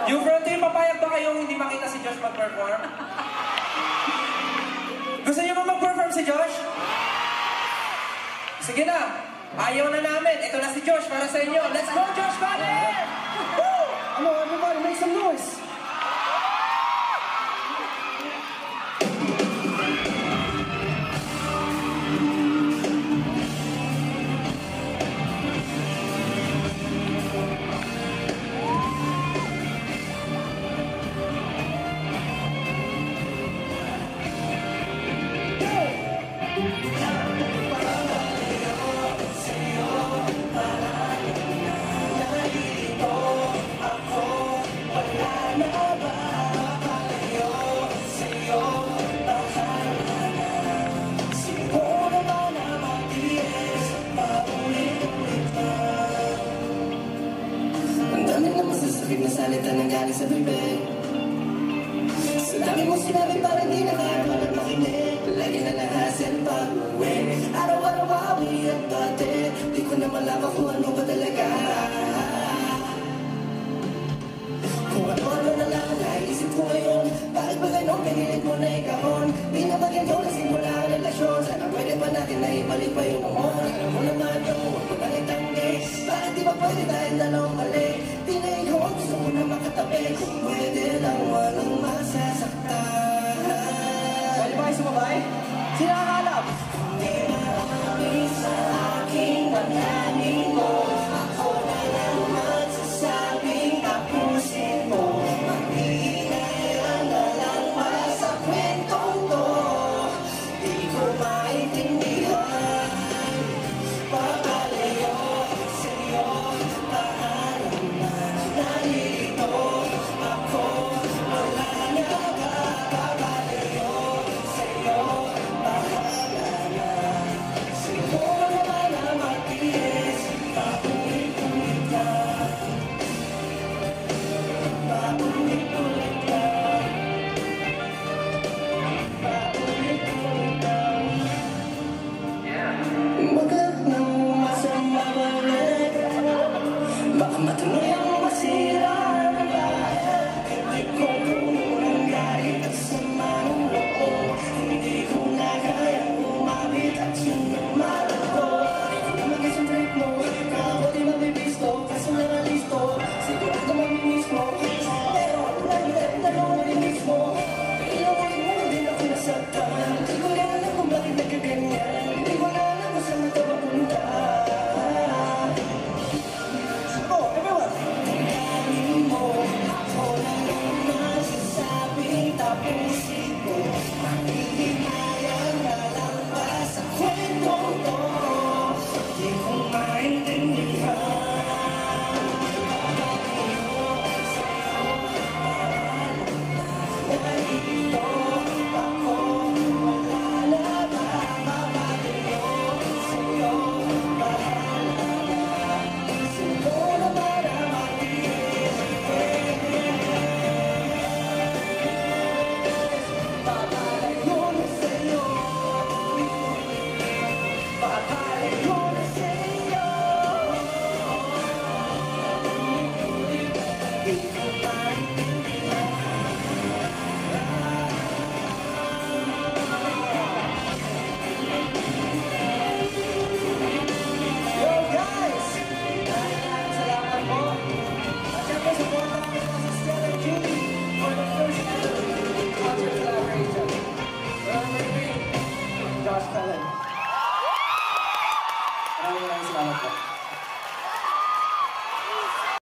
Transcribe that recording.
Yung front team, papayag ba kayong hindi makita si Josh mag-perform? Gusto niyo ba mag-perform si Josh? Sige na. Ayaw na namin. Ito na si Josh para sa inyo. Let's go, Josh Banner! Woo! Come on, everybody, make some noise! Masasakit na salita nang galing sa bibig. Sa dami mo sinabi parang di na kaya parang makinig. Lagi na lahasan pag-uwi. Araw-araw awi at bate. Di ko na malaman kung ano ba talaga. Kung ano na lang ang naisip ko ngayon. Bakit ba ganon pinilit mo na ikahon? Pinabagyan ko kasi mula ang relasyon. Sana pwede pa natin na ibalik pa yung umon. Alam mo naman yung huwag mo nang itanggi. Bakit di ba pwede dahil dalawang mali? Gusto mo na makatabi kung pwede lang walang masasaktan. Pwede ba kayo sumabay? Sino ang alam? Hindi marami sa aking pagkanin mo. Ako na lang magsasabing tapusin mo. Maghihinayang na lang pa sa kwentong to. Di ko maintindihan. Papalayo sa'yo. Paalam na narito ako. Wala na ba? Papalayo sa'yo. Bahala na. Siguro naman na matiis. Paulit-ulit na. Paulit-ulit na. Paulit-ulit na. Magkat nang masama balik. Baka matuloy ang masira ng bahay. Hindi ko puno ng galit at sama ng loob. Hindi ko na kayang umabit at sinumalo ko. Hindi ko na mag-isang trip mo. Kako di mabibisto, kaso nanalisto. Sigurado mamimiss mo. Pero dalawa na rin mismo. Inuulit mo, hindi ako nasaktan. Hindi ko na alam kung bakit nagkaganyan. Hindi ko na alam kung saan ito mapunta. Oh, everyone! Tingnan mo, ako na lang masasabing tapusin mo. Maghihinayang na lang ba sa kwentong to? Di ko maintindihan. Narito ako, wala na ba? Mapapalayo sa'yo, bahala na. Siguro naman na matiis. Papalayo na sa'yo. Papalayo na sa'yo. Di ko maintindihan. Yo guys! Salamat po. At syempre, supportan namin sa Stella Julie for the first ever concert collaboration. Josh Cullen. Maraming salamat po.